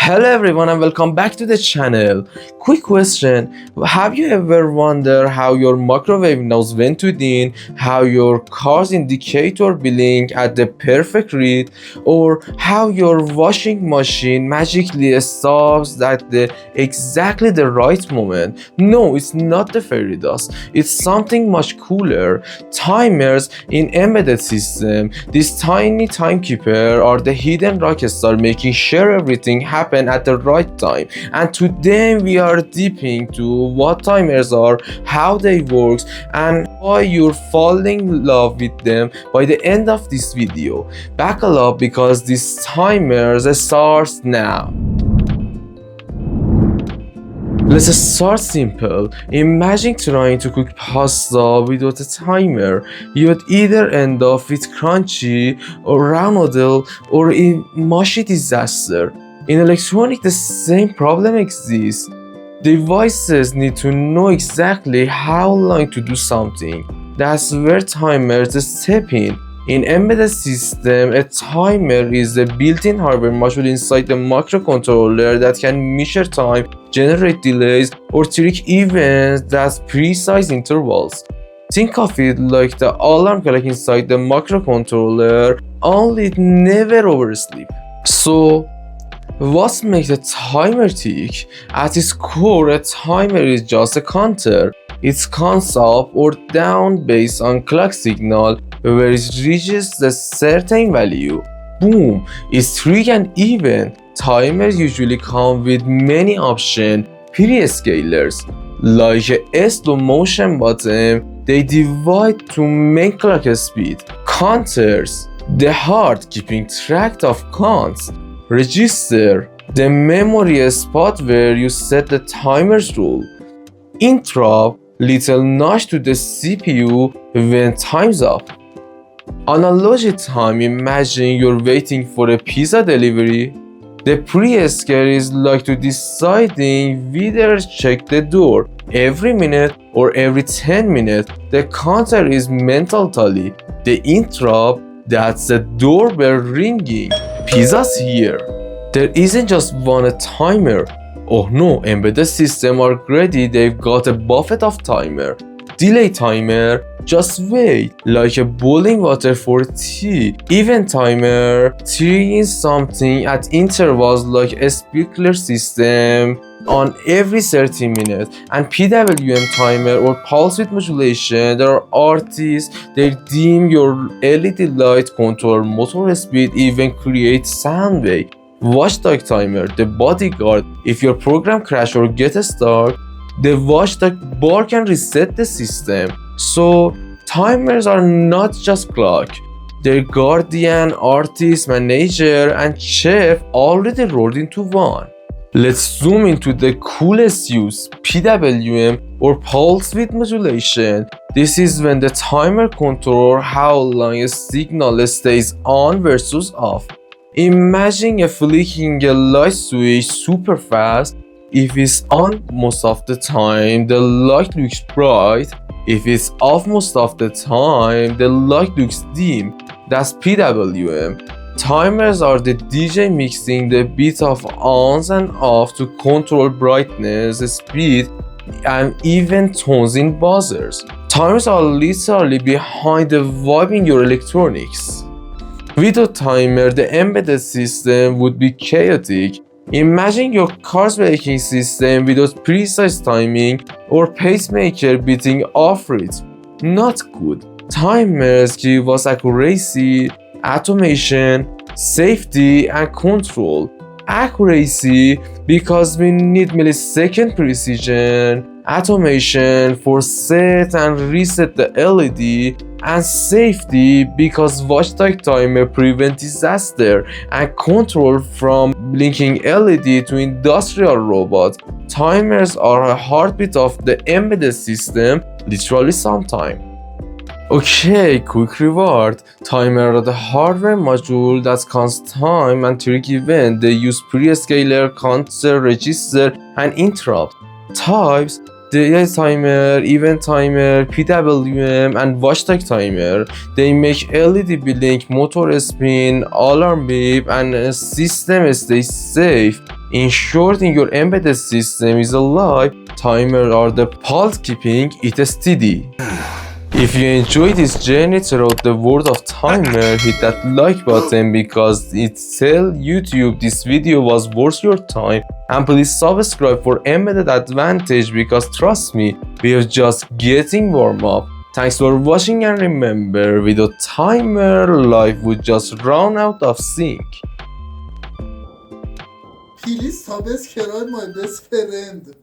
Hello everyone and welcome back to the channel. Quick question, have you ever wondered how your microwave knows when to din, how your car's indicator blink at the perfect read, or how your washing machine magically stops at exactly the right moment? No, it's not the fairy dust, it's something much cooler. Timers in embedded system. These tiny timekeeper are the hidden rock star making sure everything happen at the right time. And today we are deep into what timers are, how they work, and why you're falling in love with them by the end of this video. Buckle up because this timers starts now. Let's start simple. Imagine trying to cook pasta without a timer. You'd either end up with crunchy or raw noodle or a mushy disaster. In electronics, the same problem exists. Devices need to know exactly how long to do something. That's where timers step in. In embedded system, a timer is a built-in hardware module inside the microcontroller that can measure time, generate delays, or trick events at precise intervals. Think of it like the alarm clock inside the microcontroller, only it never oversleep. So, what makes a timer tick? At its core, a timer is just a counter. It counts up or down based on clock signal. Where it reaches a certain value, boom, it's trigger an event. Timers usually come with many options. Prescalers, like a slow motion button, they divide to make clock speed. Counters, the heart keeping track of counts. Register, the memory spot where you set the timer's rule. Interrupt, little nudge to the CPU when time's up. Analogy time, imagine you're waiting for a pizza delivery. The pre-scaler is like to deciding whether check the door every minute or every 10 minutes. The counter is mental tally. The interrupt, that's the doorbell ringing. Pizza's here. There isn't just one timer. Oh no, embedded systems are greedy, they've got a buffet of timer. Delay timer, just wait, like a boiling water for tea. Event timer, triggering something at intervals like a sprinkler system on every 30 minutes. And PWM timer or pulse width modulation, there are artists, they dim your LED light, control motor speed, even create sound wave. Watchdog timer, the bodyguard, if your program crash or get stuck, the watchdog bar can reset the system. So timers are not just clock. They're guardian, artist, manager, and chef already rolled into one. Let's zoom into the coolest use, PWM or pulse width modulation. This is when the timer controls how long a signal stays on versus off. Imagine flicking a light switch super fast. If it's on most of the time, the light looks bright. If it's off most of the time, the light looks dim. That's PWM. Timers are the DJ mixing the beat of ons and off to control brightness, speed, and even tones in buzzers. Timers are literally behind the vibe in your electronics. Without timer, the embedded system would be chaotic. Imagine your car's braking system without precise timing or pacemaker beating off it. Not good. Timers give us accuracy, automation, safety, and control. Accuracy because we need millisecond precision, automation for set and reset the LED, and safety because watchdog timer prevent disaster, and control from blinking LED to industrial robots. Timers are a heartbeat of the embedded system, literally sometime. Okay, quick reward. Timer are the hardware module that counts time and trick event. They use prescaler, counter, register, and interrupt. Types: delay timer, event timer, PWM, and watchdog timer. They make LED blink, motor spin, alarm beep, and system stay safe. Ensuring your embedded system is alive, timers are the pulse keeping it steady. If you enjoy this journey throughout the world of timer, hit that like button because it tells YouTube this video was worth your time, and please subscribe for embedded advantage because trust me, we are just getting warm up. Thanks for watching, and remember, without timer, life would just run out of sync. Please subscribe my best friend.